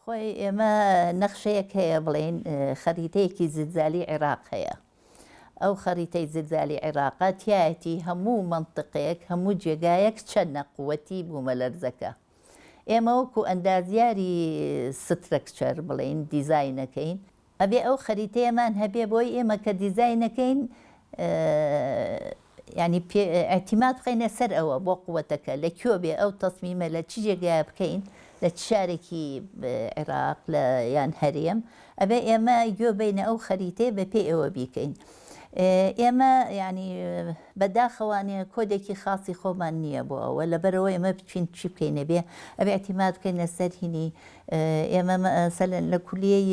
خۆی ئێمە نەخشەیەک هەیە بڵێن خەریتەیەکی زلزالی عێراق هەیە. ئەو خەریتەی زلزالی عێراقا تایەتی هەموو مەنطقەیەک هەموو جێگایەک چەندە قووەتی بوومەلەرزەکە. ئێمە وەکو ئەندازیاری سترەکچەر بڵێن دیزاینەکەین، ئەبێ ئەو خەریتەیەمان هەبێ بۆی ئێمە کە دیزاینەکەین ینی ئەتیمات بخەینە سەر ئەوە بۆ قووەتەکە لەکوێ بێ ئەو تەسمیمە لە چ جێگایە بکەین لە چ شارێکی عێراق لە یان هەرێم ئەبێ ئێمە گوێ بینە ئەو خەریتەیە بە پێی ئەوە بیکەین. ئێمە ینی بەداخەوانێ کۆدێکی خاصی خۆمان نییە بۆ ئەوە لەبەرەوە ئێمە بچین چی بکەینە بێ ئەبێ ئەتیمات بکەین لەسەر هینی ئێمە مەسەلەن لە کولیەی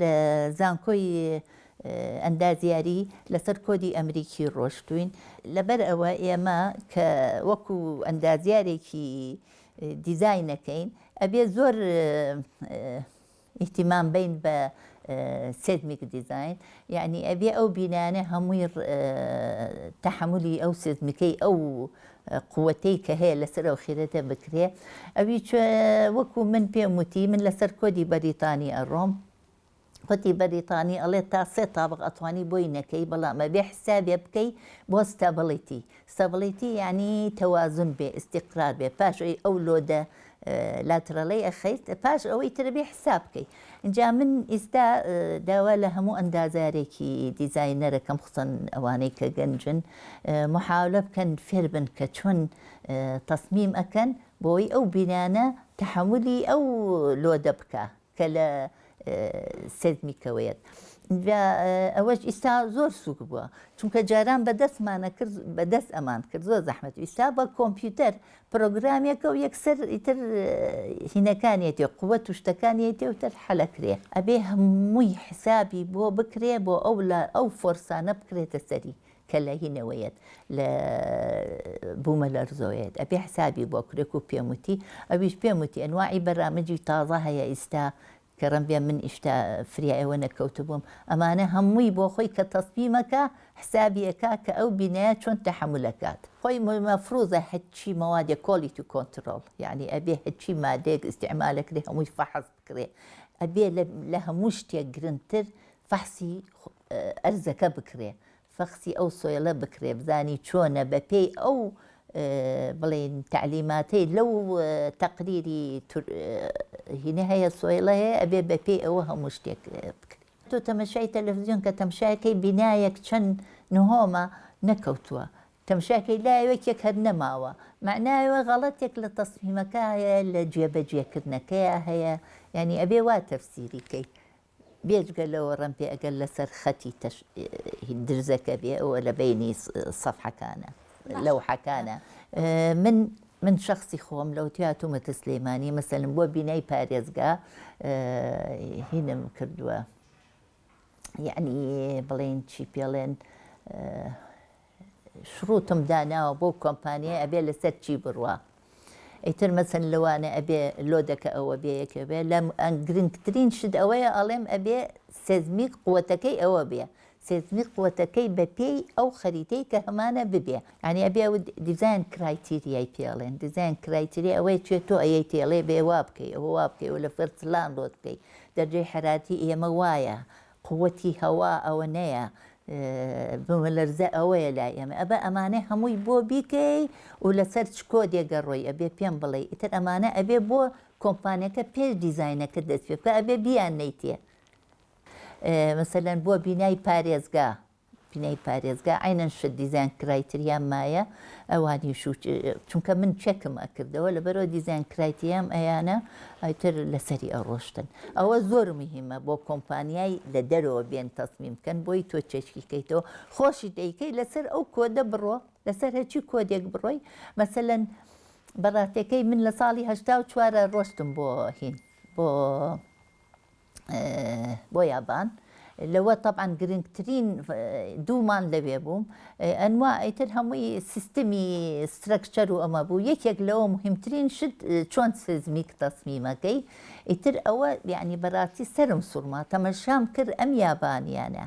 لە زانکۆی ئەندازیاری لەسەر کۆدی ئەمریکی ڕۆشتوین لەبەر ئەوە ئێمە کە وەکو ئەندازیارێکی دیزاینەکەین ئەبێ زۆر ئیحتیمام بین بە سێزمیک دیزاین، یعنی ئەبێ ئەو بینانە هەمووی تەحملی ئەو سێزمیکەی ئەو قووەتەی کە هەیە لەسەر ئەو خێرەتە بکرێ. ئەوی وەکو من پێم وتی من لەسەر کۆدی بەریتانی ئەڕۆم، کۆدی بەریتانی ئەڵێ تا 3 تابق ئەتوانی بۆی نەکەی، بەڵام ئەبێ حسابێ بکەی بۆ ستابڵیتی. ستابڵیتی یعنی تەوازن بێ، ئیستیقرار بێ، پاش ئەو لۆدە لاترەڵەی ئەخەیت پاش ئەوەی ترە بێ حساب بکەی. اینجا من ئێستا داوا لە هەموو ئەندازارێکی دیزاینەرەکەم خصوصەن ئەوانەی کە گەنجن محاولە بکەن فێر بن کە چۆن تەسمیم ئەکەن بۆی ئەو بینانە تەحملی ئەو لۆدە بکە کە لە سێزمیکەوەیەت. ئەوەش ئیستا زۆر سووک بووە چونکە جاران بەدەستمانە کرد بەدەست ئەمان کرد زۆر زەحمەت. ئیستا بە کۆمپیوتەر پرۆگرامێکە و یەکسەر ئیتر هینەکانیەتی قووەت و شتەکانیەتی وتر حەلەکرێ. ئەبێ هەمووی حسابی بۆ بکرێ بۆ ئەو فۆرسانە بکرێتە سەری کە لە هینەوەیەت لە بوومەلەرزۆیەت ئەبێ حسابی بۆ کرێک و پێم وتی ئەویش پێم وتی ئەنواعی بەرامجی تازە هەیە ئیستا کە ڕەنبێ من ئیشتا فریایەوە نەکەوت بووم. ئەمانە هەمووی بۆ خۆی کە تەسمیمەکە حسابیەکە کە ئەو بینایە چۆن تەحملەکات. خۆی مەفروضە هەچی مەوادێ کۆلیتی کۆنترۆل، یعنی ئەبێ هەچی مادێک ئیستیعمالەکرێ هەمووی فەحص بکرێ. ئەبێ لە هەموو شتێک گرنگتر فەحسی ئەرزەکە بکرێ، فەحسی ئەو سۆیڵە بکرێ، بزانی چۆنە بە پێی ئەو بڵێن تعلیماتەی لەو تەقریری هینە هەیە سۆیڵە هەیە ئەبێ بە پێی ئەوە هەموو شتێک بکرێت. تۆ تەمەشای تەلەڤیزیۆن کە تەماشایەکەی بینایەک چەند نهۆمە نەکەوتووە، تەماشاکەی لایەوەکێک هەر نەماوە، معناوە غەڵەتێک لە تەسمیمەکە هەیە لە جێبەجێکردنەکەیە هەیە، ینی ئەبێ وا تەفسیریکەی بێجگە لەوە ڕەنپێ ئەگەر لەسەر خەتی درزەکە بێ ئەوە لە بینی سەفحەکانە لەوحەکانە. من شخصی خۆم لەو تیاتومەتە سلەیمانی مەسەلەن بۆ بینای پارێزگا هینم کردووە، یعنی بڵێن چی پێڵێن شروتم داناوە بۆ کۆمپانیای ئەبێ لەسەر چی بڕوە. ئەیتر مەسەن لەوانە ئەبێ لۆدەکە ئەوە بێ یەکە بێ لە گرنگترین شت ئەوەیە ئەڵێم ئەبێ سێزمیک قووەتەکەی ئەوە بێ، سێزمیک قووەتەکەی بە پێی ئەو خەریتەی کە هەمانە ببێ. ینی ئەبێ دیزاین کرایتیریای پێڵێن، دیزاین کرایتیریا ئەوەی توێ تۆ ئەیەی تێڵێ بێ وا بکەی ئەوە وا بکەی و لە فەرچلان لۆت بکەی، دەرجەی حەراتی ئێمە وایە، قووەتی هەوا ئەوە نەیە، بوومەلەرزە ئەوەیە لای ئێمە. ئەبە ئەمانە هەمووی بۆ بیکەی و لەسەر چ کۆدێگە ڕۆی ئەبێ پێم بڵێ ئیتر ئەمانە ئەبێ بۆ کۆمپانیەکە پێش دیزاینەکە دەست پێ بکە ئەبێ بیان نەیتێ. مەسەلەن بۆ بینای پارێزگا، بینای پارێزگا عینەن شت دیزاین کرایتریان مایە ئەوانیش چونکە من چێکم ئەکردەوە لەبەرەوە دیزاین کرایتریام ئەیانە ئەیتر لەسەری ئەڕۆشتن. ئەوە زۆر مهمە بۆ کۆمپانیای لە دەرەوە بێن تەسمیم بکەن بۆی تۆ چێشکیکەیتەوە خۆشی دەیکەی لەسەر ئەو کۆدە بڕۆ، لەسەر هەچی کۆدێک بڕۆی. مەسەلەن بەڕاتەکەی من لە ساڵی 84 ڕۆشتم بۆ هین بۆ یابان، لەوە طبعاً گرنگترین 2 مان لەوێ بووم، ئەنوا ئیتر هەمووی سیستمی سترەکچەر و ئەمە بوو. یەکێک لەوە مهمترین شت چۆن سێزمیک تەسمیمەکەی ئیتر ئەوە یعنی بەڕاستی سەرم سوڕما تەمەشام کرد ئەم یابانیانە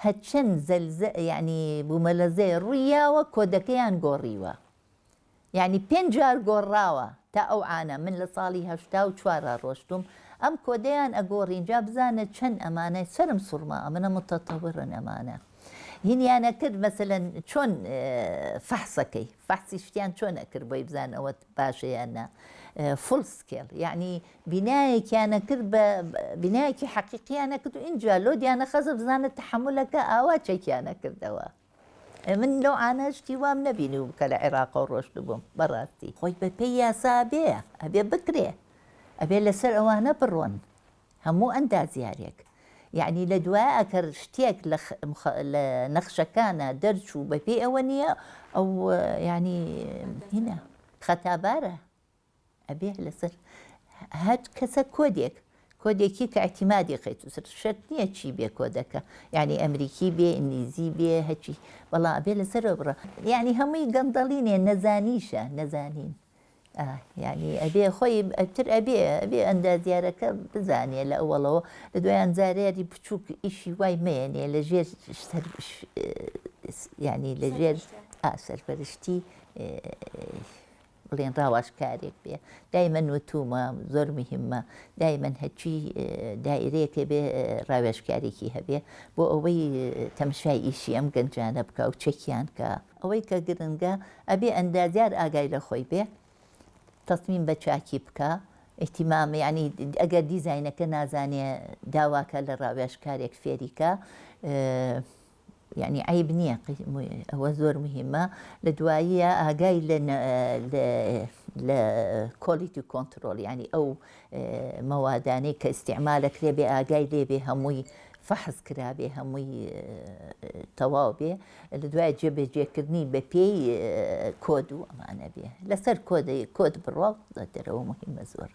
هەچەند یعنی بوومەلەرزەی ڕوویاوە کۆدەکەیان گۆڕیوە، یعنی 5 جار گۆڕاوە تا ئەو عانە. من لە ساڵی 84 ڕۆشتم ئەم کۆدەیان ئەگۆڕین جا بزانێت چەند ئەمانە سەرم سوورما ئەمەە متەتەوڕن ئەمانە هینیانە کرد مەسەلەن چۆن فەحسەکەی فەحسی شتیان چۆنە کرد بۆی بزان ئەوە باشەیانە فول سکێل یعنی بینایەکیانە کرد بە بینایەکی حەقیقییانە کرد و اینجا لۆدیانە خەزە بزانێت تحملەکە ئاوا چێکیانە کردەوە من لەو ئانەشتی وام نەبینی و کە لە عێراق و ڕۆشت بووم بەڕاستی خۆی بە پێی یاسا بێ ئەبێ بکرێ ئەبێ لەسەر ئەوانە بڕۆن هەموو ئەندازیارێک یعنی لە دوایە ئەکەر شتێک لە نەخشەکانە دەرچوو بە پێی ئەوە نییە ئەو ینی هینە خەتابارە ئەبێ لەسەر هەر کەسە کۆدێکی کە احتیمادی قیت و شەرت نییە چی بێ کۆدەکە یعنی ئەمریکی بێ ئینگلیزی بێ هەچی بەڵام ئەبێ لەسەرەوە بڕە یعنی هەمووی گەندەڵینێ نەزانیشە نەزانین یعنی ئەبێ خۆی ئەتر ئەبێ ئەندازیارەکە بزانێ لە ئەوڵەوە لە دوایان زارێری بچووک ئیشی وای مێنێ لە ژێر ینی لە ژێر سەرپەرشتی بڵێن ڕاواشکارێک بێ دایمەن وتومە زۆر مهمە دایمەن هەچی دایرەیەکە بێ ڕاوێژکارێکی هەبێ بۆ ئەوەی تەمشای ئیشی ئەم گەنجانە بکە و چەکیان کە ئەوەی کە گرنگە ئەبێ ئەندازیار ئاگای لە خۆی بێ تەسمیم بە چاکی بکە احتیمام ینی ئەگەر دیزاینەکە نازانێ داواکە لە ڕاوێژکارێک فێریکە یعنی عیب نییە ئەوە زۆر مهمە لە دواییە ئاگای لە کۆلیتی کۆنتترۆل ینی ئەو مەوادانەی کە ئیسیعمالەکرێ بێ ئاگای لێبێ هەمووی فەحز کرابێ هەمووی تەواو بێ لە دوای جێبەجێکردنی بە پێی کۆد و ئەمانە بێ لەسەر کۆد بڕۆ دەرەوە مهمە زۆر.